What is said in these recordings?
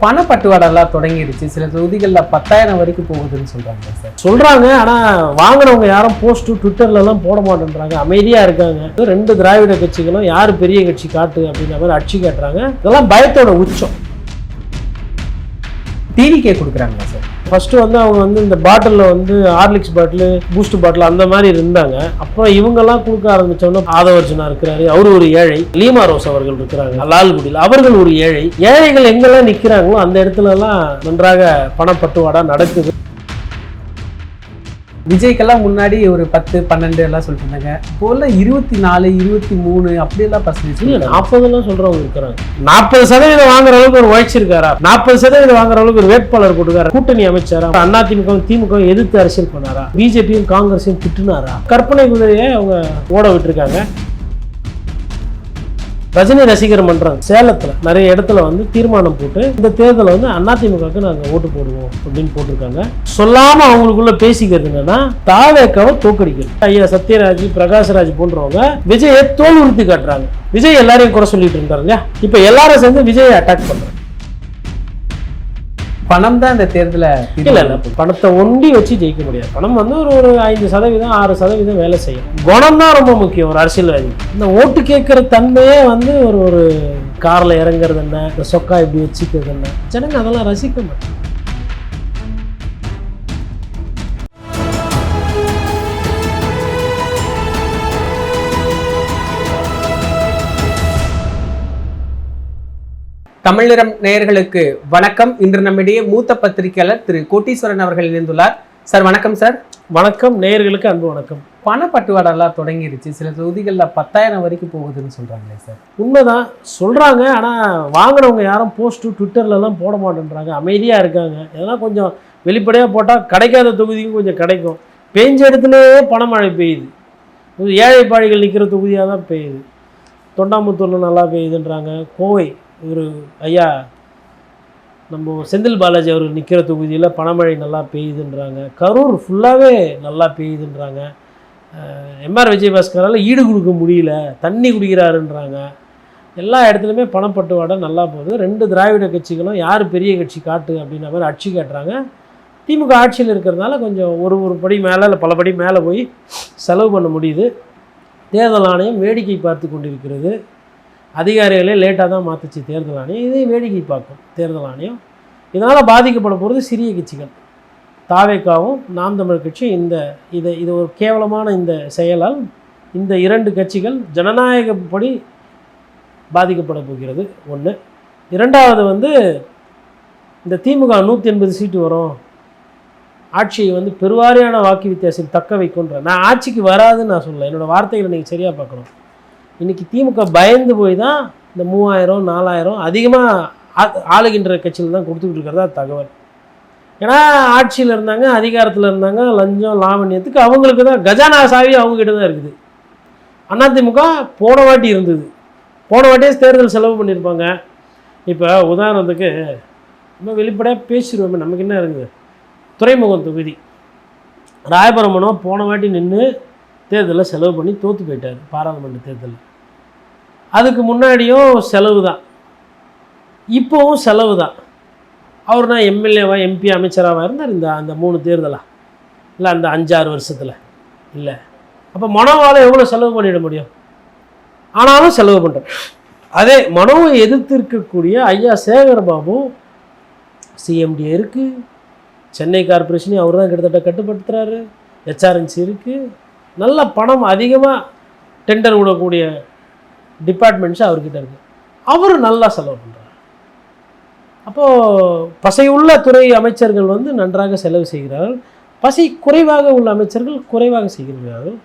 பணப்பட்டுவாடெல்லாம் தொடங்கிடுச்சு. சில தொகுதிகளில் 10,000 வரைக்கும் போகுதுன்னு சொல்றாங்க சார். சொல்றாங்க. ஆனால் வாங்குறவங்க யாரும் போஸ்ட்டு ட்விட்டர்லலாம் போட மாட்டேன்றாங்க, அமைதியாக இருக்காங்க. 2 திராவிட கட்சிகளும் யார் பெரிய கட்சி காட்டு அப்படின்ற மாதிரி அடிச்சு கேட்டுறாங்க. இதெல்லாம் பயத்தோட உச்சம். டிவிக்கே கொடுக்குறாங்களா சார்? ஃபர்ஸ்ட் வந்து அவங்க வந்து இந்த பாட்டிலில் வந்து ஹார்லிக்ஸ் பாட்டில், பூஸ்ட் பாட்டில் அந்த மாதிரி இருந்தாங்க. அப்புறம் இவங்கெல்லாம் கொடுக்க ஆரம்பிச்சோன்னா ஆதவர்ஜனா இருக்கிறாரு, அவரு ஒரு ஏழை. லீமா ரோஸ் அவர்கள் இருக்கிறாங்க லால்குடியில், அவர்கள் ஒரு ஏழை. ஏழைகள் எங்கெல்லாம் நிற்கிறாங்களோ அந்த இடத்துலலாம் நன்றாக பணப்பட்டுவாடா நடக்குது. விஜய்க்கெல்லாம் முன்னாடி ஒரு 10, 12 எல்லாம் சொல்லிட்டு இருந்தாங்க. இப்போ 24, 23 அப்படியெல்லாம் பர்சன்டேஜ். 40 சொல்றவங்க இருக்கிறாங்க. 40% வாங்குற அளவுக்கு ஒரு உழைச்சிருக்காரா? 40% வாங்குற அளவுக்கு ஒரு வேட்பாளர் போட்டுக்காரா? கூட்டணி அமைச்சாரா? அதிமுக திமுக எதிர்த்து அரசியல் பண்ணாரா? பிஜேபியும் காங்கிரஸையும் திட்டுனாரா? கற்பனை குதிரையை அவங்க ஓட விட்டுருக்காங்க. ரஜினி ரசிகர் மன்றம் சேலத்தில் நிறைய இடத்துல வந்து தீர்மானம் போட்டு இந்த தேர்தலை வந்து அதிமுகவுக்கு நாங்கள் ஓட்டு போடுவோம் அப்படின்னு போட்டிருக்காங்க. சொல்லாமல் அவங்களுக்குள்ள பேசிக்கிறது என்னன்னா தாவேக்காவை தோக்கடிக்கிறது. ஐயா சத்யராஜ், பிரகாஷ்ராஜ் போன்றவங்க விஜயை தோல் உறுத்தி காட்டுறாங்க. விஜய் எல்லாரையும் குறை சொல்லிட்டு இருந்தாரு இல்லையா? இப்போ எல்லாரும் சேர்ந்து விஜயை அட்டாக் பண்றாங்க. பணம் தான் இந்த தேர்தலை இல்லை பணத்தை ஒண்டி வச்சு ஜெயிக்க முடியாது. பணம் வந்து ஒரு 5%, 6% வேலை செய்யும். குணம் தான் ரொம்ப முக்கியம் ஒரு அரசியல்வாதி. இந்த ஓட்டு கேட்குற தன்மையே வந்து ஒரு காரில் இறங்குறது என்ன, இந்த சொக்கா இப்படி வச்சுக்கிறது என்ன, ஜனங்க அதெல்லாம் ரசிக்க மாட்டாங்க. தமிழ்நிறம் நேயர்களுக்கு வணக்கம். இன்று நம்மிடையே மூத்த பத்திரிகையாளர் திரு கோட்டீஸ்வரன் அவர்கள் இணைந்துள்ளார். சார் வணக்கம். சார் வணக்கம். நேயர்களுக்கு அன்பு வணக்கம். பணப்பட்டுவாடெல்லாம் தொடங்கிடுச்சு. சில தொகுதிகளில் 10,000 வரைக்கும் போகுதுன்னு சொல்றாங்களே சார்? உண்மைதான் சொல்றாங்க. ஆனால் வாங்குறவங்க யாரும் போஸ்ட்டு ட்விட்டர்லலாம் போட மாட்டேன்றாங்க, அமைதியாக இருக்காங்க. இதெல்லாம் கொஞ்சம் வெளிப்படையாக போட்டால் கிடைக்காத தொகுதிக்கும் கொஞ்சம் கிடைக்கும். பெஞ்ச இடத்துலையே பணமழை பெய்யுது. ஏழை பாழிகள் நிற்கிற தொகுதியாக தான் பெய்யுது. தொண்டாமுத்தூரில் நல்லா பெய்யுதுன்றாங்க. கோவை ஒரு ஐயா நம்ம செந்தில் பாலாஜி அவர் நிற்கிற தொகுதியில் பணமழை நல்லா பெய்யுதுன்றாங்க. கரூர் ஃபுல்லாகவே நல்லா பெய்யுதுன்றாங்க. எம்ஆர் விஜயபாஸ்கரால் ஈடு கொடுக்க முடியல, தண்ணி குடிக்கிறாருன்றாங்க. எல்லா இடத்துலையுமே பணப்பட்டுவாடை நல்லா போகுது. 2 திராவிட கட்சிகளும் யார் பெரிய கட்சி காட்டு அப்படின்ற மாதிரி அடிச்சு கேட்டுறாங்க. திமுக ஆட்சியில் இருக்கிறதுனால கொஞ்சம் ஒரு படி மேலே இல்லை பல படி மேலே போய் செலவு பண்ண முடியுது. தேர்தல் ஆணையம் வேடிக்கை பார்த்து கொண்டிருக்கிறது. அதிகாரிகளே லேட்டாக தான் மாற்றுச்சு தேர்தல் ஆணையம். இதை வேடிக்கை பார்க்கும் தேர்தல் ஆணையம். இதனால் பாதிக்கப்பட போகிறது சிறிய கட்சிகள். தாவேக்காவும் நாம் தமிழர் கட்சியும் இது ஒரு கேவலமான இந்த செயலால் இந்த 2 கட்சிகள் ஜனநாயகப்படி பாதிக்கப்பட போகிறது. ஒன்று. இரண்டாவது வந்து இந்த திமுக 180 சீட்டு வரும், ஆட்சியை வந்து பெருவாரியான வாக்கு வித்தியாசம் தக்க வைக்கும்ன்ற. நான் ஆட்சிக்கு வராதுன்னு நான் சொல்லலை, என்னோடய வார்த்தைகளை நீங்கள் சரியாக பார்க்கணும். இன்றைக்கி திமுக பயந்து போய் தான் இந்த 3000, 4000 அதிகமாக ஆளுகின்ற கட்சியில் தான் கொடுத்துக்கிட்டு இருக்கிறதா தகவல். ஏன்னா ஆட்சியில் இருந்தாங்க, அதிகாரத்தில் இருந்தாங்க, லஞ்சம் லாவண்யத்துக்கு அவங்களுக்கு தான் கஜானா சாவி அவங்ககிட்ட தான் இருக்குது. அதிமுக போன வாட்டி இருந்தது, போன வாட்டியே தேர்தல் செலவு பண்ணியிருப்பாங்க. இப்போ உதாரணத்துக்கு நம்ம வெளிப்படையாக பேசிடுவோமே, நமக்கு என்ன இருக்குது, துறைமுகம் தொகுதி ராயபுரமனோ போன வாட்டி நின்று தேர்தலில் செலவு பண்ணி தோற்று போயிட்டார் பாராளுமன்ற தேர்தலில். அதுக்கு முன்னாடியும் செலவு தான், இப்போவும் செலவு தான். அவர் தான் எம்எல்ஏவா எம்பி அமைச்சராக இருந்தார் அந்த 3 தேர்தலாக, இல்லை அந்த 5-6 வருஷத்தில் இல்லை. அப்போ மனோவால் எவ்வளோ செலவு பண்ணிட முடியும்? ஆனாலும் செலவு பண்ணுறேன். அதே மனோவை எதிர்த்து இருக்கக்கூடிய ஐயா சேகர்பாபு சிஎம்டி இருக்குது, சென்னை கார்பரேஷனையும் அவர் தான் கிட்டத்தட்ட கட்டுப்படுத்துகிறாரு, ஹெச்ஆர்என்சி இருக்குது. நல்ல பணம் அதிகமாக டெண்டர் விடக்கூடிய டிபார்ட்மெண்ட்ஸ் அவர்கிட்ட இருக்குது. அவர் நல்லா செலவு பண்ணுறார். அப்போது பசையுள்ள துறை அமைச்சர்கள் வந்து நன்றாக செலவு செய்கிறார்கள், பசை குறைவாக உள்ள அமைச்சர்கள் குறைவாக செய்கிறார்கள்.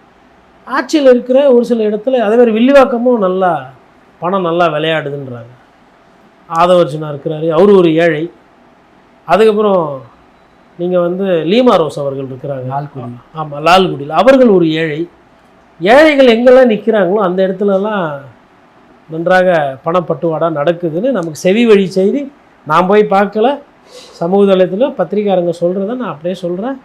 ஆட்சியில் இருக்கிற ஒரு சில இடத்துல அதே மாதிரி வில்லிவாக்கமும் நல்லா பணம் நல்லா விளையாடுதுன்றாங்க. ஆதவர்ஜனா இருக்கிறாரு, அவர் ஒரு ஏழை. அதுக்கப்புறம் நீங்கள் வந்து லீமா ரோஸ் அவர்கள் இருக்கிறாங்க, ஆமாம் லால்குடியில், அவர்கள் ஒரு ஏழை. ஏழைகள் எங்கெல்லாம் நிற்கிறாங்களோ அந்த இடத்துலலாம் நன்றாக பணப்பட்டுவாடா நடக்குதுன்னு நமக்கு செவி வழி செய்தி. நான் போய் பார்க்கல, சமூக தளத்தில் பத்திரிக்காரங்க சொல்கிறத நான் அப்படியே சொல்கிறேன்.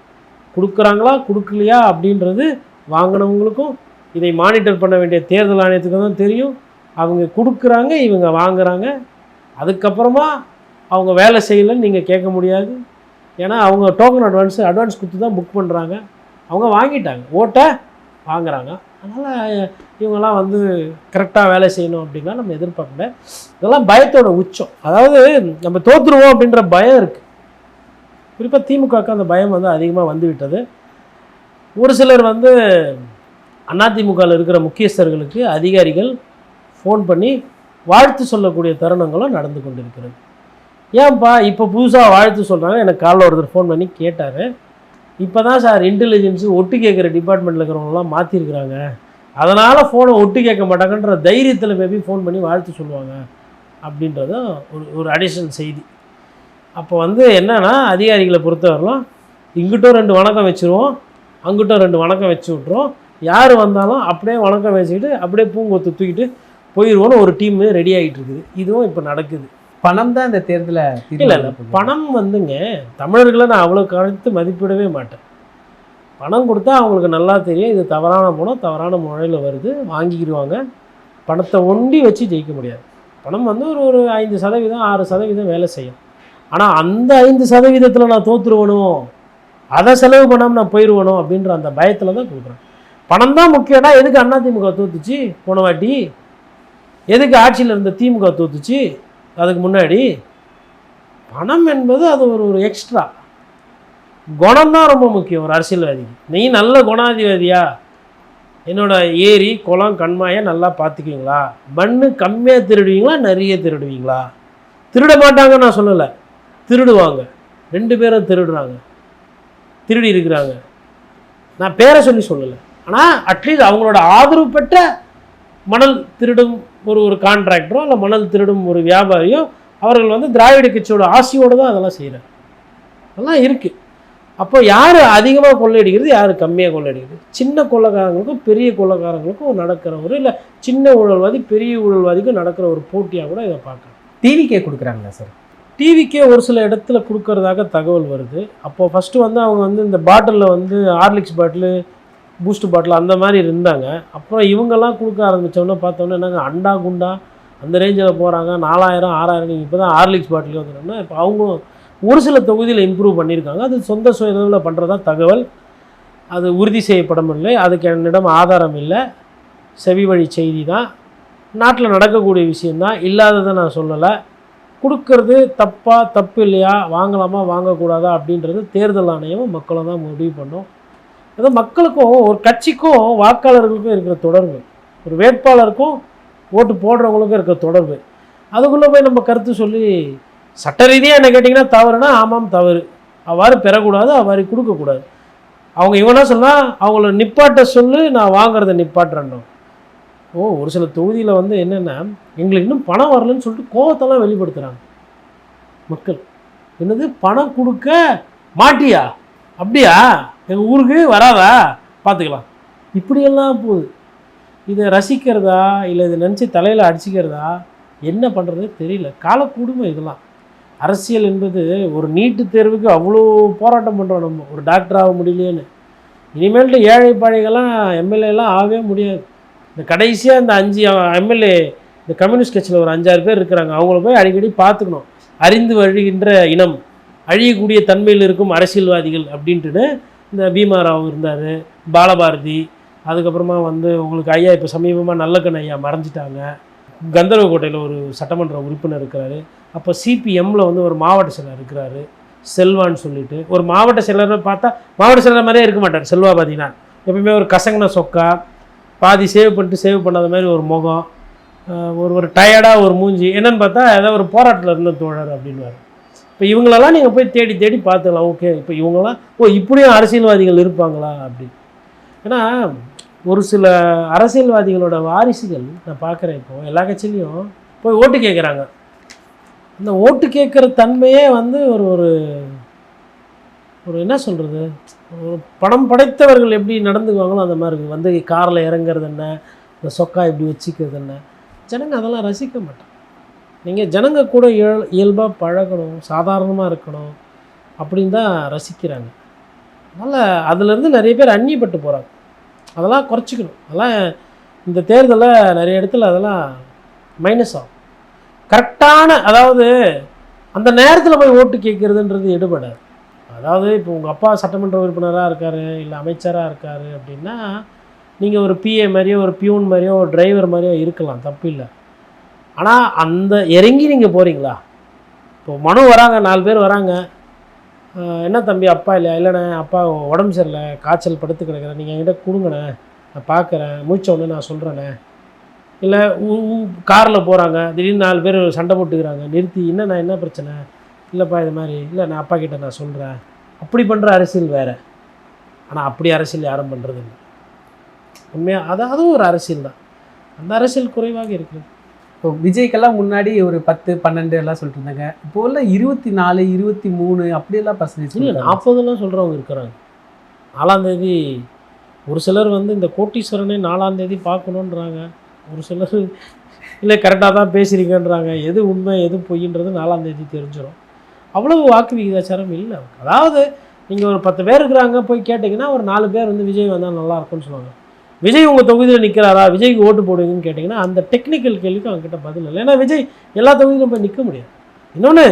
கொடுக்குறாங்களா கொடுக்கலையா அப்படின்றது வாங்கினவங்களுக்கும் இதை மானிட்டர் பண்ண வேண்டிய தேர்தல் ஆணையத்துக்கு தான் தெரியும். அவங்க கொடுக்குறாங்க, இவங்க வாங்குகிறாங்க. அதுக்கப்புறமா அவங்க வேலை செய்யலைன்னு நீங்கள் கேட்க முடியாது. ஏன்னா அவங்க டோக்கன் அட்வான்ஸ் கொடுத்து தான் புக் பண்ணுறாங்க. அவங்க வாங்கிட்டாங்க, ஓட்டை வாங்குறாங்க. அதனால் இவங்கெல்லாம் வந்து கரெக்டாக வேலை செய்யணும் அப்படின்னா நம்ம எதிர்பார்க்கல. இதெல்லாம் பயத்தோட உச்சம். அதாவது நம்ம தோற்றுருவோம் அப்படின்ற பயம் இருக்குது. குறிப்பாக திமுகவுக்கு அந்த பயம் வந்து அதிகமாக வந்து விட்டது. ஒரு சிலர் வந்து அதிமுகவில் இருக்கிற முக்கியஸ்தர்களுக்கு அதிகாரிகள் ஃபோன் பண்ணி வாழ்த்து சொல்லக்கூடிய தருணங்களும் நடந்து கொண்டிருக்கிறது. ஏன்பா இப்போ புதுசாக வாழ்த்து சொல்கிறாங்க? எனக்கு காலைல ஒருத்தர் ஃபோன் பண்ணி கேட்டார். இப்போ தான் சார் இன்டெலிஜென்ஸு ஒட்டு கேட்குற டிபார்ட்மெண்ட்டில் இருக்கிறவங்களாம் மாற்றிருக்கிறாங்க, அதனால் ஃபோனை ஒட்டு கேட்க மாட்டாங்கன்ற தைரியத்தில் மேபி ஃபோன் பண்ணி வாழ்த்து சொல்லுவாங்க அப்படின்றதும் ஒரு அடிஷனல் செய்தி. அப்போ வந்து என்னன்னா, அதிகாரிகளை பொறுத்தவரையிலும் இங்கிட்டும் 2 வணக்கம் வச்சுருவோம், அங்கிட்டும் 2 வணக்கம் வச்சு விட்ருவோம். யார் வந்தாலும் அப்படியே வணக்கம் வச்சுக்கிட்டு அப்படியே பூங்கொத்து தூக்கிட்டு போயிடுவோன்னு ஒரு டீமு ரெடி ஆகிட்டு இருக்குது. இதுவும் இப்போ நடக்குது. பணம் தான் இந்த தேர்தலை இல்லை பணம் வந்துங்க, தமிழர்களை நான் அவ்வளோ கருத்து மதிப்பிடவே மாட்டேன். பணம் கொடுத்தா அவங்களுக்கு நல்லா தெரியும் இது தவறான பணம், தவறான முறையில் வருது, வாங்கிக்கிடுவாங்க. பணத்தை ஒண்டி வச்சு ஜெயிக்க முடியாது. பணம் வந்து ஒரு 5%, 6% வேலை செய்யும். ஆனால் அந்த 5%த்தில் நான் தோற்றுருவணும், அதை செலவு பண்ணாமல் நான் போயிடுவணும் அப்படின்ற அந்த பயத்தில் தான் கொடுக்குறேன். பணம் தான் முக்கியம்னா எதுக்கு அதிமுக தோத்துச்சு போன வாட்டி? எதுக்கு ஆட்சியில் இருந்த திமுக தோத்துச்சு அதுக்கு முன்னாடி? பணம் என்பது அது ஒரு எக்ஸ்ட்ரா. குணம்தான் ரொம்ப முக்கியம் ஒரு அரசியல்வாதிக்கு. நீ நல்ல குணாதிபதியா, என்னோட ஏரி குளம் கண்மாயை நல்லா பார்த்துக்குவீங்களா, மண்ணு கம்மியாக திருடுவீங்களா நிறைய திருடுவீங்களா? திருட மாட்டாங்க நான் சொல்லலை, திருடுவாங்க. 2 பேரும் திருடுறாங்க, திருடி இருக்கிறாங்க. நான் பேரை சொல்லி சொல்லலை. ஆனால் அட்லீஸ்ட் அவங்களோட ஆதரவு பெற்ற மணல் திருடும் ஒரு கான்ட்ராக்டரோ இல்லை மணல் திருடும் ஒரு வியாபாரியோ அவர்கள் வந்து திராவிட கட்சியோட ஆசையோடு தான் அதெல்லாம் செய்கிறாங்க. அதெல்லாம் இருக்குது. அப்போ யார் அதிகமாக கொள்ளையடிக்கிறது, யார் கம்மியாக கொள்ளையடிக்கிறது? சின்ன கொள்ளைக்காரங்களுக்கும் பெரிய கொள்ளைக்காரங்களுக்கும் நடக்கிற ஒரு, இல்லை சின்ன ஊழல்வாதி பெரிய ஊழல்வாதிக்கும் நடக்கிற ஒரு போட்டியாக கூட இதை பார்க்கலாம். டிவிக்கே கொடுக்குறாங்களா சார்? டிவிக்கே ஒரு சில இடத்துல கொடுக்கறதாக தகவல் வருது. அப்போது ஃபஸ்ட்டு வந்து அவங்க வந்து இந்த பாட்டிலில் வந்து ஹார்லிக்ஸ் பாட்டிலு, பூஸ்ட் பாட்டில் அந்த மாதிரி இருந்தாங்க. அப்புறம் இவங்கெல்லாம் கொடுக்க ஆரம்பித்தோன்னே பார்த்தோன்னே என்னங்க அண்டா குண்டா அந்த ரேஞ்சில் போகிறாங்க. 4000 6000 நீங்கள் இப்போ தான் ஹார்லிக்ஸ் பாட்டில் வந்துட்டோம்னா இப்போ அவங்களும் ஒரு சில தொகுதியில் இம்ப்ரூவ் பண்ணியிருக்காங்க. அது சொந்த சுயதவில் பண்ணுறதா தகவல். அது உறுதி செய்யப்படவில்லை, அதுக்கு என்னிடம் ஆதாரம் இல்லை, செவி வழி செய்தி தான். நாட்டில் நடக்கக்கூடிய விஷயந்தான், இல்லாததை நான் சொல்லலை. கொடுக்கறது தப்பு இல்லையா, வாங்கலாமா வாங்கக்கூடாதா அப்படின்றது தேர்தல் ஆணையமும் மக்களும் தான் முடிவு பண்ணோம். ஏதோ மக்களுக்கும் ஒரு கட்சிக்கும் வாக்காளர்களுக்கும் இருக்கிற தொடர்பு, ஒரு வேட்பாளருக்கும் ஓட்டு போடுறவங்களுக்கும் இருக்கிற தொடர்பு, அதுக்குள்ளே போய் நம்ம கருத்து சொல்லி சட்ட ரீதியாக என்ன கேட்டிங்கன்னா தவறுனா ஆமாம் தவறு, அவ்வாறு பெறக்கூடாது, அவ்வாறு கொடுக்கக்கூடாது. அவங்க இவனா சொன்னால் அவங்கள நிப்பாட்ட சொல்லி நான் வாங்குறத நிப்பாட்டுறேன். ஒரு சில தொகுதியில் வந்து என்னென்னா எங்களுக்கு இன்னும் பணம் வரலன்னு சொல்லிட்டு கோவத்தெல்லாம் வெளிப்படுத்துகிறாங்க மக்கள். என்னது பணம் கொடுக்க மாட்டியா, அப்படியா, எங்கள் ஊருக்கு வராதா, பார்த்துக்கலாம், இப்படியெல்லாம் போகுது. இதை ரசிக்கிறதா இல்லை இதை நினச்சி தலையில் அடிச்சிக்கிறதா என்ன பண்ணுறது தெரியல. காலக்கூடுமை இதெல்லாம். அரசியல் என்பது ஒரு நீட்டு தேர்வுக்கு அவ்வளோ போராட்டம் பண்ணுறோம் நம்ம, ஒரு டாக்டர் ஆக முடியலையேன்னு. இனிமேல்ட்டு ஏழை பாழைகள்லாம் எம்எல்ஏலாம் ஆகவே முடியாது. இந்த கடைசியாக இந்த 5 எம்எல்ஏ இந்த கம்யூனிஸ்ட் கட்சியில் ஒரு 5-6 பேர் இருக்கிறாங்க, அவங்கள போய் அடிக்கடி பார்த்துக்கணும். அறிந்து வழிகின்ற இனம், அழியக்கூடிய தன்மையில் இருக்கும் அரசியல்வாதிகள் அப்படின்ட்டு இந்த பீமாராவ் இருந்தார், பாலபாரதி, அதுக்கப்புறமா வந்து உங்களுக்கு ஐயா இப்போ சமீபமாக நல்லக்கண் ஐயா மறைஞ்சிட்டாங்க, கந்தர்வக்கோட்டையில் ஒரு சட்டமன்ற உறுப்பினர் இருக்கிறாரு. அப்போ சிபிஎம்மில் வந்து ஒரு மாவட்ட செயலர் இருக்கிறாரு செல்வான்னு சொல்லிட்டு. ஒரு மாவட்ட செயலரை பார்த்தா மாவட்ட செயலர் மாதிரியே இருக்க மாட்டார் செல்வா. பார்த்தீங்கன்னா எப்பவுமே ஒரு கசங்கின சொக்கா, பாதி சேவ் பண்ணிட்டு சேவ் பண்ணாத மாதிரி ஒரு முகம், ஒரு டயர்டாக ஒரு மூஞ்சி, என்னென்னு பார்த்தா ஏதாவது ஒரு போராட்டத்தில் இருந்த தோழர் அப்படின்வார். இப்போ இவங்களெல்லாம் நீங்கள் போய் தேடி தேடி பார்த்துக்கலாம். ஓகே, இப்போ இவங்களாம் இப்படியும் அரசியல்வாதிகள் இருப்பாங்களா அப்படி. ஏன்னா ஒரு சில அரசியல்வாதிகளோட வாரிசுகள் நான் பார்க்குறேன், இப்போது எல்லா கட்சியிலையும் போய் ஓட்டு கேட்குறாங்க. அந்த ஓட்டு கேட்குற தன்மையே வந்து ஒரு என்ன சொல்கிறது, ஒரு பணம் படைத்தவர்கள் எப்படி நடந்துக்குவாங்களோ அந்த மாதிரி இருக்குது. வந்து காரில் இறங்குறது என்ன, இந்த சொக்கா இப்படி வச்சுக்கிறது என்ன, ஜனங்க அதெல்லாம் ரசிக்க மாட்டாங்க. நீங்கள் ஜனங்க கூட இயல்பாக பழகணும், சாதாரணமாக இருக்கணும் அப்படின்னு தான் ரசிக்கிறாங்க. அதனால் அதுலேருந்து நிறைய பேர் அந்நியப்பட்டு போகிறாங்க. அதெல்லாம் குறைச்சிக்கணும். அதெல்லாம் இந்த தேர்தலில் நிறைய இடத்துல அதெல்லாம் மைனஸ் ஆகும். கரெக்டான, அதாவது அந்த நேரத்தில் போய் ஓட்டு கேட்குறதுன்றது எடுபடாது. அதாவது இப்போ உங்கள் அப்பா சட்டமன்ற உறுப்பினராக இருக்கார், இல்லை அமைச்சராக இருக்கார் அப்படின்னா நீங்கள் ஒரு பிஏ மாதிரியோ ஒரு பியூன் மாதிரியோ ஒரு டிரைவர் மாதிரியோ இருக்கலாம், தப்பு இல்லை. ஆனால் அந்த இறங்கி நீங்கள் போகிறீங்களா? இப்போ மனு வராங்க, 4 பேர் வராங்க, என்ன தம்பி அப்பா இல்லையா? இல்லைண்ணே அப்பா உடம்பு சரியில்லை, காய்ச்சல் படுத்து கிடக்கிறேன், நீங்கள் என்கிட்ட கொடுங்கண்ணே, நான் பார்க்குறேன், மூச்ச ஒன்று நான் சொல்கிறேண்ணே. இல்லை காரில் போகிறாங்க, திடீர்னு 4 பேர் சண்டை போட்டுக்கிறாங்க, நிறுத்தி என்னண்ணா என்ன பிரச்சனை? இல்லைப்பா இது மாதிரி, இல்லை நான் அப்பா கிட்ட நான் சொல்கிறேன். அப்படி பண்ணுற அரசியல் வேறு. ஆனால் அப்படி அரசியல் யாரும் பண்ணுறது இல்லை உண்மையாக. அதுவும் ஒரு அரசியல் தான். அந்த அரசியல் குறைவாக இருக்குது. இப்போ விஜய்க்கெல்லாம் முன்னாடி ஒரு 10, 12 எல்லாம் சொல்லிட்டு இருந்தாங்க. இப்போ உள்ள 24, 23 அப்படியெல்லாம் பர்சன்டேஜ் இல்லை, 40 சொல்கிறவங்க இருக்கிறாங்க. 4ஆம் தேதி ஒரு சிலர் வந்து இந்த கோட்டீஸ்வரனே 4ஆம் தேதி பார்க்கணுன்றாங்க. ஒரு சிலர் இல்லை கரெக்டாக தான் பேசுகிறீங்கன்றாங்க. எது உண்மை எது பொய்ன்றது 4ஆம் தேதி தெரிஞ்சிடும். அவ்வளவு வாக்கு விகிதாச்சாரம் இல்லை. அதாவது நீங்கள் ஒரு 10 பேர் இருக்கிறாங்க, போய் கேட்டிங்கன்னா ஒரு 4 பேர் வந்து விஜய் வந்தால் நல்லாயிருக்கும்னு சொல்லுவாங்க. விஜய் உங்கள் தொகுதியில் நிற்கிறாரா, விஜய்க்கு ஓட்டு போடுவீங்கன்னு கேட்டிங்கன்னா அந்த டெக்னிக்கல் கேள்விக்கு அவங்ககிட்ட பதில் இல்லை. ஏன்னா விஜய் எல்லா தொகுதியிலும் போய் நிற்க முடியாது. இன்னொன்று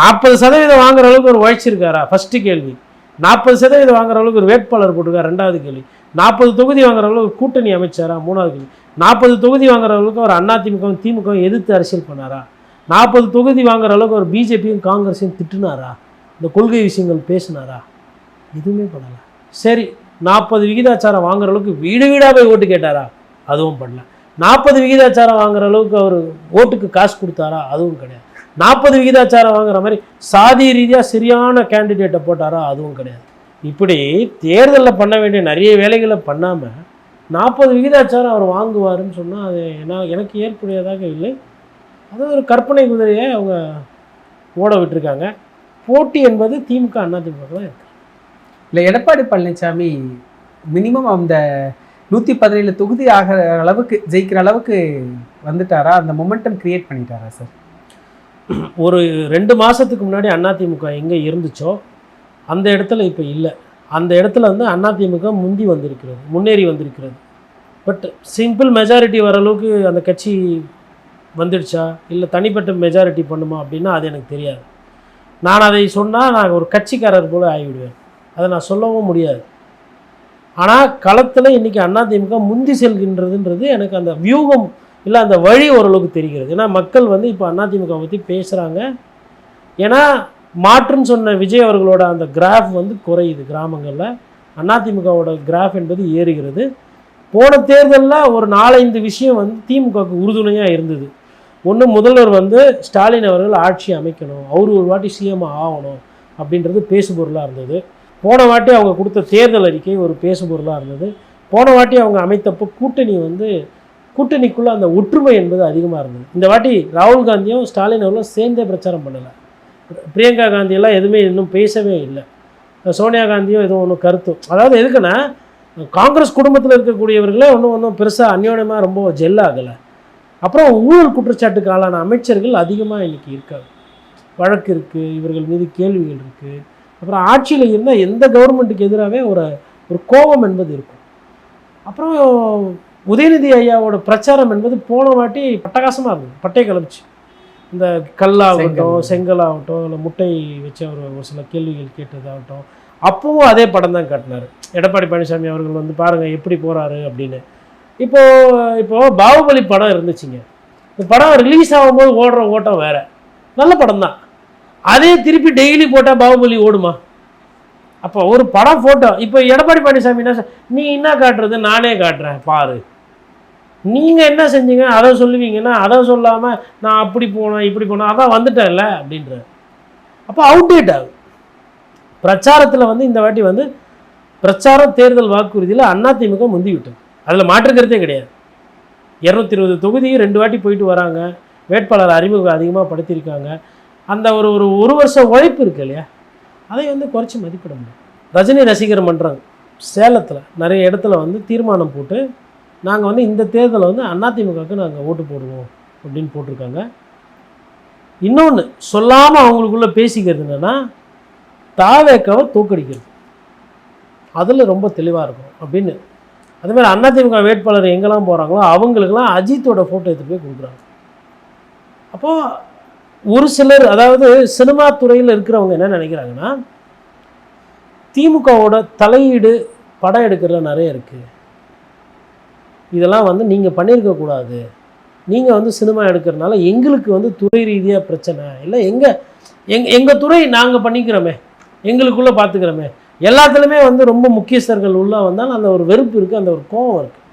40% வாங்குற அளவுக்கு ஒரு உழைச்சிருக்காரா, ஃபஸ்ட்டு கேள்வி. 40% வாங்குற அளவுக்கு ஒரு வேட்பாளர் போட்டிருக்காரு, 2வது கேள்வி. 40 தொகுதி வாங்குற அளவுக்கு கூட்டணி அமைச்சாரா, 3வது கேள்வி. 40 தொகுதி வாங்குற அளவுக்கு ஒரு அதிமுகவும் திமுகவும் எதிர்த்து அரசியல் பண்ணாரா? 40 தொகுதி வாங்குற அளவுக்கு ஒரு பிஜேபியும் காங்கிரஸையும் திட்டுனாரா? இந்த கொள்கை விஷயங்கள் பேசினாரா? எதுவுமே பண்ணல. சரி, 40 விகிதாச்சாரம் வாங்குற அளவுக்கு வீடு வீடாக போய் ஓட்டு கேட்டாரா? அதுவும் பண்ணல. 40 விகிதாச்சாரம் வாங்குற அளவுக்கு அவர் ஓட்டுக்கு காசு கொடுத்தாரா? அதுவும் கிடையாது. 40 விகிதாச்சாரம் வாங்குற மாதிரி சாதி ரீதியாக சரியான கேண்டிடேட்டை போட்டாரா? அதுவும் கிடையாது. இப்படி தேர்தலில் பண்ண வேண்டிய நிறைய வேலைகளை பண்ணாமல் 40 விகிதாச்சாரம் அவர் வாங்குவாருன்னு சொன்னால் அது எனக்கு ஏற்புடையதாக இல்லை. அது ஒரு கற்பனை குதிரையை அவங்க ஓட விட்டுருக்காங்க. போட்டி என்பது திமுக அதிமுக தான் இருக்குது. இல்லை, எடப்பாடி பழனிசாமி மினிமம் அந்த 117 தொகுதி ஆகிற அளவுக்கு ஜெயிக்கிற அளவுக்கு வந்துட்டாரா? அந்த மொமெண்டம் கிரியேட் பண்ணிட்டாரா சார்? ஒரு 2 மாதத்துக்கு முன்னாடி அதிமுக எங்கே இருந்துச்சோ அந்த இடத்துல இப்போ இல்லை. அந்த இடத்துல வந்து அதிமுக முன்னேறி வந்திருக்கிறது. பட் சிம்பிள் மெஜாரிட்டி வர அளவுக்கு அந்த கட்சி வந்துடுச்சா, இல்லை தனிப்பட்ட மெஜாரிட்டி பண்ணுமா அப்படின்னா அது எனக்கு தெரியாது. நான் அதை சொன்னால் நான் ஒரு கட்சிக்காரர் போல ஆகிவிடுவேன். அதை நான் சொல்லவும் முடியாது. ஆனால் களத்தில் இன்றைக்கி அதிமுக முந்தி செல்கின்றதுன்றது எனக்கு அந்த வியூகம் இல்லை, அந்த வழி ஓரளவுக்கு தெரிகிறது. ஏன்னா மக்கள் வந்து இப்போ அதிமுக பற்றி பேசுகிறாங்க. ஏன்னா மாற்றுன்னு சொன்ன விஜய் அவர்களோட அந்த கிராஃப் வந்து குறையுது. கிராமங்களில் அதிமுகவோட கிராஃப் என்பது ஏறுகிறது. போன தேர்தலில் ஒரு 4-5 விஷயம் வந்து திமுகவுக்கு உறுதுணையாக இருந்தது. ஒன்று, முதல்வர் வந்து ஸ்டாலின் அவர்கள் ஆட்சி அமைக்கணும், அவர் ஒரு வாட்டி சிஎம் ஆகணும் அப்படின்றது பேசுபொருளாக இருந்தது. போன வாட்டி அவங்க கொடுத்த தேர்தல் அறிக்கை ஒரு பேசுபொருளாக இருந்தது. போன வாட்டி அவங்க அமைத்தப்போ கூட்டணிக்குள்ளே அந்த ஒற்றுமை என்பது அதிகமாக இருந்தது. இந்த வாட்டி ராகுல் காந்தியும் ஸ்டாலின் அவர்களும் சேர்ந்தே பிரச்சாரம் பண்ணலை. பிரியங்கா காந்தியெல்லாம் எதுவுமே இன்னும் பேசவே இல்லை. சோனியா காந்தியும் எதுவும் ஒன்றும் கருத்தும். அதாவது எதுக்குன்னா காங்கிரஸ் குடும்பத்தில் இருக்கக்கூடியவர்களே ஒன்றும் பெருசாக அந்யோன்யமாக ரொம்ப ஜெல்லாகலை. அப்புறம் ஊழல் குற்றச்சாட்டுக்கு ஆளான அமைச்சர்கள் அதிகமாக இன்றைக்கி இருக்காங்க. வழக்கு இருக்குது, இவர்கள் மீது கேள்விகள் இருக்குது. அப்புறம் ஆட்சியில் இருந்தால் எந்த கவர்மெண்ட்டுக்கு எதிராகவே ஒரு கோபம் என்பது இருக்கும். அப்புறம் உதயநிதி ஐயாவோட பிரச்சாரம் என்பது போன வாட்டி பட்டகாசமாக இருந்தது, பட்டை கிளம்பிச்சு. இந்த கல்லாகட்டும், செங்கலாகட்டும், இல்லை முட்டை வச்சு அவர் ஒரு சில கேள்விகள் கேட்டதாகட்டும், அப்போவும் அதே படம் தான் காட்டினார். எடப்பாடி பழனிசாமி அவர்கள் வந்து பாருங்கள் எப்படி போகிறாரு அப்படின்னு. இப்போது பாகுபலி படம் இருந்துச்சுங்க. இந்த படம் ரிலீஸ் ஆகும்போது ஓடுற ஓட்டம் வேறு, நல்ல படம் தான். அதே திருப்பி டெய்லி போட்டால் பாகுபலி ஓடுமா? அப்போ ஒரு படம் ஃபோட்டோ. இப்போ எடப்பாடி பழனிசாமி நீ என்ன காட்டுறது, நானே காட்டுறேன் பாரு, நீங்கள் என்ன செஞ்சீங்க அதை சொல்லுவீங்கன்னா அதை சொல்லாமல் நான் அப்படி போனேன் இப்படி போனேன் அதான் வந்துட்டேன்ல அப்படின்ற. அப்போ அவுடேட் ஆகுது. பிரச்சாரத்தில் வந்து இந்த வாட்டி வந்து பிரச்சாரம் தேர்தல் வாக்குறுதியில் அதிமுக முந்தி விட்டது. அதில் மாற்றுக்கிறதே கிடையாது. 220 தொகுதி 2 வாட்டி போயிட்டு வராங்க. வேட்பாளர் அறிமுகம் அதிகமாக படுத்தியிருக்காங்க. அந்த ஒரு வருஷம் உழைப்பு இருக்குது இல்லையா, அதை வந்து குறைச்சி மதிப்பிட முடியும். ரஜினி ரசிகர் மன்றம் சேலத்தில் நிறைய இடத்துல வந்து தீர்மானம் போட்டு நாங்கள் வந்து இந்த தேர்தலை வந்து அதிமுகவுக்கு நாங்கள் ஓட்டு போடுவோம் அப்படின்னு போட்டிருக்காங்க. இன்னொன்று சொல்லாமல் அவங்களுக்குள்ளே பேசிக்கிறது என்னென்னா தாவேக்காவை தோக்கடிக்கிறது, அதில் ரொம்ப தெளிவாக இருக்கும் அப்படின்னு. அதுமாதிரி அதிமுக வேட்பாளர் எங்கெல்லாம் போகிறாங்களோ அவங்களுக்கெல்லாம் அஜித்தோட ஃபோட்டோ எடுத்து போய் கொடுக்குறாங்க. அப்போது ஒரு சிலர், அதாவது சினிமா துறையில் இருக்கிறவங்க என்ன நினைக்கிறாங்கன்னா, திமுகவோட தலையீடு படம் எடுக்கிறதுல நிறைய இருக்குது, இதெல்லாம் வந்து நீங்கள் பண்ணியிருக்கக்கூடாது, நீங்கள் வந்து சினிமா எடுக்கிறதுனால எங்களுக்கு வந்து துறை ரீதியாக பிரச்சனை இல்லை, எங்கள் துறை நாங்கள் பண்ணிக்கிறோமே, எங்களுக்குள்ளே பார்த்துக்கிறோமே, எல்லாத்துலேயுமே வந்து ரொம்ப முக்கியஸ்தர்கள் உள்ளே வந்தால் அந்த ஒரு வெறுப்பு இருக்குது, அந்த ஒரு கோபம் இருக்குது.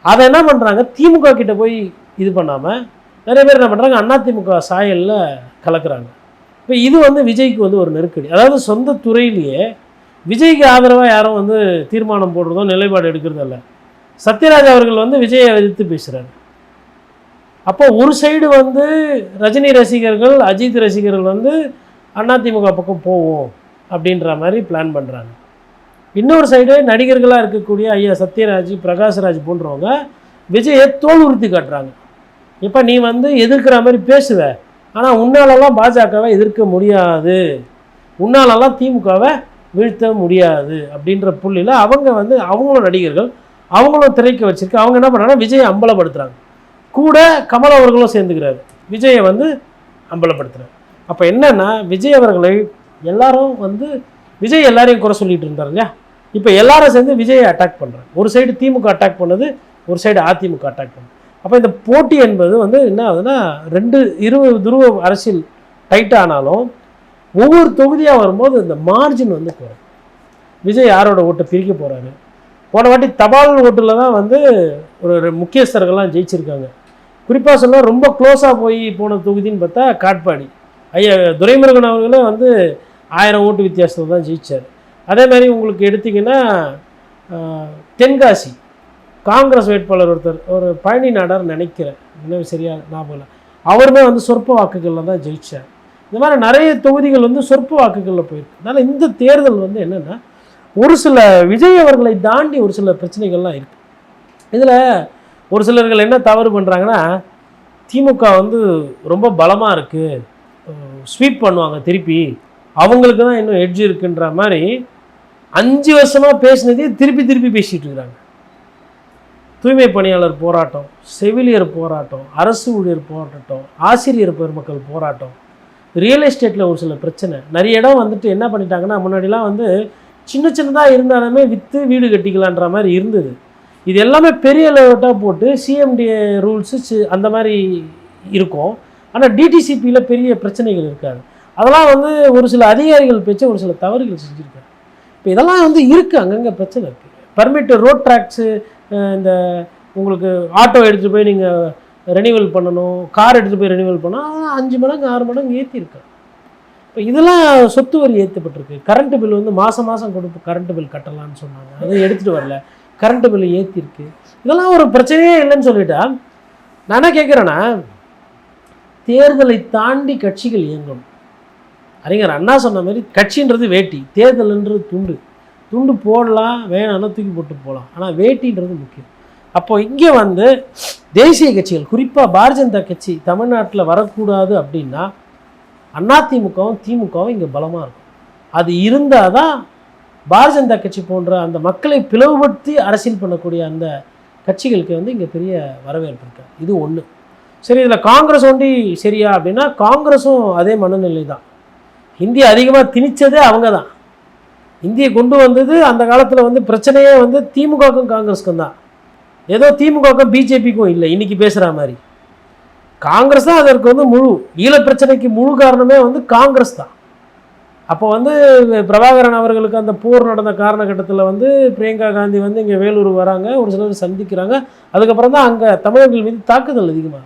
அதை என்ன பண்ணுறாங்க, திமுக கிட்ட போய் இது பண்ணாமல் நிறைய பேர் என்ன பண்ணுறாங்க, அதிமுக சாயலில் கலக்கிறாங்க. இப்போ இது வந்து விஜய்க்கு வந்து ஒரு நெருக்கடி. அதாவது சொந்த துறையிலேயே விஜய்க்கு ஆதரவாக யாரும் வந்து தீர்மானம் போடுறதோ நிலைப்பாடு எடுக்கிறதோ இல்லை. சத்யராஜ் அவர்கள் வந்து விஜயை எதிர்த்து பேசுகிறாரு. அப்போ ஒரு சைடு வந்து ரஜினி ரசிகர்கள், அஜித் ரசிகர்கள் வந்து அதிமுக பக்கம் போவோம் அப்படின்ற மாதிரி பிளான் பண்ணுறாங்க. இன்னொரு சைடு நடிகர்களாக இருக்கக்கூடிய ஐயா சத்யராஜ், பிரகாஷ்ராஜ் போன்றவங்க விஜயை தோல் உறுத்தி காட்டுறாங்க. இப்போ நீ வந்து எதிர்க்கிற மாதிரி பேசுவ, ஆனால் உன்னாலெல்லாம் பாஜகவை எதிர்க்க முடியாது, உன்னாலெல்லாம் திமுகவை வீழ்த்த முடியாது அப்படின்ற புள்ளியில் அவங்க வந்து அவங்களும் நடிகர்கள், அவங்களும் திரைக்கு வச்சுருக்கு. அவங்க என்ன பண்ணுறாங்கன்னா விஜயை அம்பலப்படுத்துகிறாங்க. கூட கமல் அவர்களும் சேர்ந்துக்கிறாரு, விஜயை வந்து அம்பலப்படுத்துகிறார். அப்போ என்னென்னா, விஜய் அவர்களை எல்லாரும் வந்து விஜய் எல்லாரையும் குறை சொல்லிட்டு இருந்தார் இல்லையா, இப்போ எல்லாரும் சேர்ந்து விஜயை அட்டாக் பண்ணுறாங்க. ஒரு சைடு திமுக அட்டாக் பண்ணுது, ஒரு சைடு அதிமுக அட்டாக் பண்ணுது. அப்போ இந்த போட்டி என்பது வந்து என்ன ஆகுதுன்னா, இரு துருவ அரசியல் டைட் ஆனாலும் ஒவ்வொரு தொகுதியாக வரும்போது இந்த மார்ஜின் வந்து குறையும். விஜய் யாரோட ஓட்டை பிரிக்க போகிறாரு. போன வாட்டி தபால் ஓட்டில் தான் வந்து ஒரு முக்கியஸ்தர்கள்லாம் ஜெயிச்சிருக்காங்க. குறிப்பாக சொன்னால் ரொம்ப க்ளோஸாக போய் போன தொகுதின்னு பார்த்தா காட்பாடி. ஐயா துரைமுருகன் அவர்களே வந்து 1000 ஓட்டு வித்தியாசத்தில் தான் ஜெயித்தார். அதே மாதிரி உங்களுக்கு எடுத்திங்கன்னா தென்காசி காங்கிரஸ் வேட்பாளர் ஒருத்தர், ஒரு பழனி நாடார் நினைக்கிறேன், இன்னும் சரியாக ஞாபகம் இல்லை, அவருமே வந்து சொற்ப வாக்குகளில் தான் ஜெயித்தார். இந்த மாதிரி நிறைய தொகுதிகள் வந்து சொற்ப வாக்குகளில் போயிருக்கு. அதனால் இந்த தேர்தல் வந்து என்னென்னா, ஒரு சில விஜய் அவர்களை தாண்டி ஒரு சில பிரச்சனைகள்லாம் இருக்குது. இதில் ஒரு சிலர்கள் என்ன தவறு பண்ணுறாங்கன்னா, திமுக வந்து ரொம்ப பலமாக இருக்குது, ஸ்வீப் பண்ணுவாங்க திருப்பி, அவங்களுக்கு தான் இன்னும் எட்ஜ் இருக்குன்ற மாதிரி 5 வருஷமாக பேசினதே திருப்பி பேசிகிட்டு இருக்கிறாங்க. தூய்மை பணியாளர் போராட்டம், செவிலியர் போராட்டம், அரசு ஊழியர் போராட்டம், ஆசிரியர் பெருமக்கள் போராட்டம், ரியல் எஸ்டேட்டில் ஒரு சில பிரச்சனை. நிறைய இடம் வந்துட்டு என்ன பண்ணிட்டாங்கன்னா, முன்னாடிலாம் வந்து சின்னதாக இருந்தாலுமே விற்று வீடு கட்டிக்கலான்ற மாதிரி இருந்தது. இது எல்லாமே பெரிய லெவட்டாக போட்டு சிஎம்டிஏ ரூல்ஸு அந்த மாதிரி இருக்கும். ஆனால் டிடிசிபியில் பெரிய பிரச்சனைகள் இருக்காது. அதெல்லாம் வந்து ஒரு சில அதிகாரிகள் பேச்சு ஒரு சில தவறுகள் செஞ்சுருக்காங்க. இப்போ இதெல்லாம் வந்து இருக்குது, அங்கங்கே பிரச்சனை இருக்குது. பர்மிட் ரோட் ட்ராக்ஸு, இந்த உங்களுக்கு ஆட்டோ எடுத்துகிட்டு போய் நீங்கள் ரெனிவல் பண்ணணும், கார் எடுத்துகிட்டு போய் ரெனிவல் பண்ணால் 5 மடங்கு 6 மடங்கு ஏற்றிருக்காங்க. இப்போ இதெல்லாம் சொத்து வரி ஏற்றப்பட்டிருக்கு. கரண்ட்டு பில் வந்து மாதம் கொடுப்பு கரண்ட்டு பில் கட்டலான்னு சொன்னாங்க, அதை எடுத்துகிட்டு வரல, கரண்ட்டு பில் ஏற்றிருக்கு. இதெல்லாம் ஒரு பிரச்சனையே இல்லைன்னு சொல்லிட்டா, நான் என்ன கேட்குறேன்னா, தேர்தலை தாண்டி கட்சிகள் இயங்கணும். அறிஞர் அண்ணா சொன்ன மாதிரி கட்சின்றது வேட்டி, தேர்தல்ன்றது துண்டு போடலாம், வேணாம்னா தூக்கி போட்டு போகலாம், ஆனால் வேட்டின்றது முக்கியம். அப்போ இங்கே வந்து தேசிய கட்சிகள், குறிப்பாக பாரதிய ஜனதா கட்சி தமிழ்நாட்டில் வரக்கூடாது அப்படின்னா அதிமுகவும் திமுகவும் இங்கே பலமாக இருக்கும். அது இருந்தால் தான் பாரதிய ஜனதா கட்சி போன்ற அந்த மக்களை பிளவுபடுத்தி அரசியல் பண்ணக்கூடிய அந்த கட்சிகளுக்கு வந்து இங்கே பெரிய வரவேற்பு இருக்கு. இது ஒன்று. சரி, இதில் காங்கிரஸ் ஒண்டி சரியா அப்படின்னா, காங்கிரஸும் அதே மனநிலை தான். இந்தியா அதிகமாக திணிச்சதே அவங்க தான். இந்தியை கொண்டு வந்தது அந்த காலத்தில் வந்து பிரச்சனையே வந்து திமுகவுக்கும் காங்கிரஸுக்கும் தான். ஏதோ திமுகவுக்கும் பிஜேபிக்கும் இல்லை இன்றைக்கி பேசுகிற மாதிரி. காங்கிரஸ் தான் அதற்கு வந்து ஈழ பிரச்சனைக்கு முழு காரணமே வந்து காங்கிரஸ் தான். அப்போ வந்து பிரபாகரன் அவர்களுக்கு அந்த போர் நடந்த காரணகட்டத்தில் வந்து பிரியங்கா காந்தி வந்து இங்கே வேலூர் வராங்க, ஒரு சிலர் சந்திக்கிறாங்க. அதுக்கப்புறம் தான் அங்கே தமிழர்கள் மீது தாக்குதல் அதிகமாக.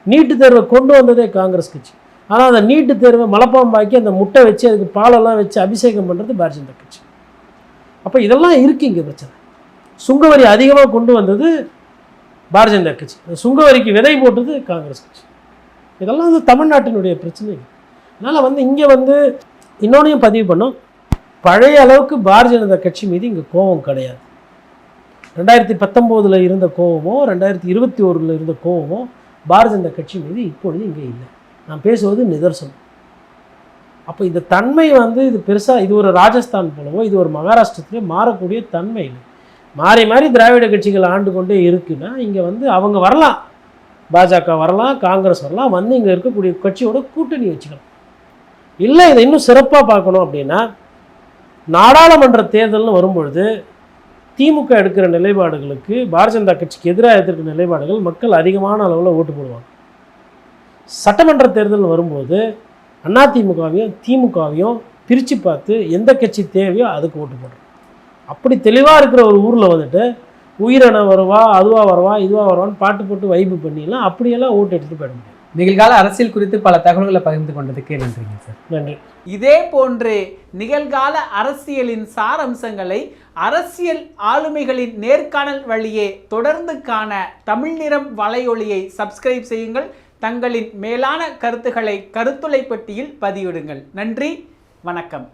நீட்டு தேர்வை கொண்டு வந்ததே காங்கிரஸ் கட்சி. ஆனால் அந்த நீட்டு தேர்வை மலைப்பாம்பாக்கி அந்த முட்டை வச்சு அதுக்கு பாலெல்லாம் வச்சு அபிஷேகம் பண்ணுறது பாரதிய ஜனதா கட்சி. அப்போ இதெல்லாம் இருக்குது இங்கே பிரச்சனை. சுங்கவரி அதிகமாக கொண்டு வந்தது பாரதிய ஜனதா கட்சி, சுங்கவரிக்கு விதை போட்டது காங்கிரஸ் கட்சி. இதெல்லாம் வந்து தமிழ்நாட்டினுடைய பிரச்சனை. அதனால் வந்து இங்கே வந்து இன்னொன்னையும் பதிவு பண்ணோம், பழைய அளவுக்கு பாரதிய ஜனதா கட்சி மீது இங்கே கோபம் கிடையாது. 2019 இருந்த கோபமோ 2021 இருந்த கோபமோ பாரதிய ஜனதா கட்சி மீது இப்பொழுது இங்கே இல்லை. நான் பேசுவது நிதர்சனம். அப்போ இந்த தன்மை வந்து இது பெருசாக, இது ஒரு ராஜஸ்தான் போலவோ இது ஒரு மகாராஷ்டிரத்திலே மாறக்கூடிய தன்மை இல்லை. மாறி திராவிட கட்சிகள் ஆண்டு கொண்டே இருக்குன்னா இங்கே வந்து அவங்க வரலாம், பாஜக வரலாம், காங்கிரஸ் வரலாம், வந்து இங்கே இருக்கக்கூடிய கட்சியோட கூட்டணி வச்சுக்கலாம். இல்லை இதை இன்னும் சிறப்பாக பார்க்கணும் அப்படின்னா, நாடாளுமன்ற தேர்தல்னு வரும்பொழுது திமுக எடுக்கிற நிலைப்பாடுகளுக்கு பாரதிய ஜனதா கட்சிக்கு எதிராக எடுத்துக்கிற நிலைப்பாடுகள் மக்கள் அதிகமான அளவில் ஓட்டு போடுவாங்க. சட்டமன்ற தேர்தல் வரும்போது அதிமுகவையும் திமுகவையும் பிரித்து பார்த்து எந்த கட்சி தேவையோ அதுக்கு ஓட்டு போடுறோம். அப்படி தெளிவாக இருக்கிற ஒரு ஊரில் வந்துட்டு உயிரென வருவா, அதுவாக வருவா, இதுவாக வருவான்னு பாட்டு போட்டு வைப்பு பண்ணிடலாம், அப்படியெல்லாம் ஓட்டு எடுத்துகிட்டு போயிட முடியும். நிகழ்கால அரசியல் குறித்து பல தகவல்களை பகிர்ந்து கொண்டதுக்கு நன்றிங்க சார். நன்றி. இதே போன்று நிகழ்கால அரசியலின் சாரம்சங்களை அரசியல் ஆளுமைகளின் நேர்காணல் வழியே தொடர்ந்து காண தமிழ் நிறம் வலையொலியை சப்ஸ்கிரைப் செய்யுங்கள். தங்களின் மேலான கருத்துக்களை கருத்துளை பெட்டியில் பதிவிடுங்கள். நன்றி, வணக்கம்.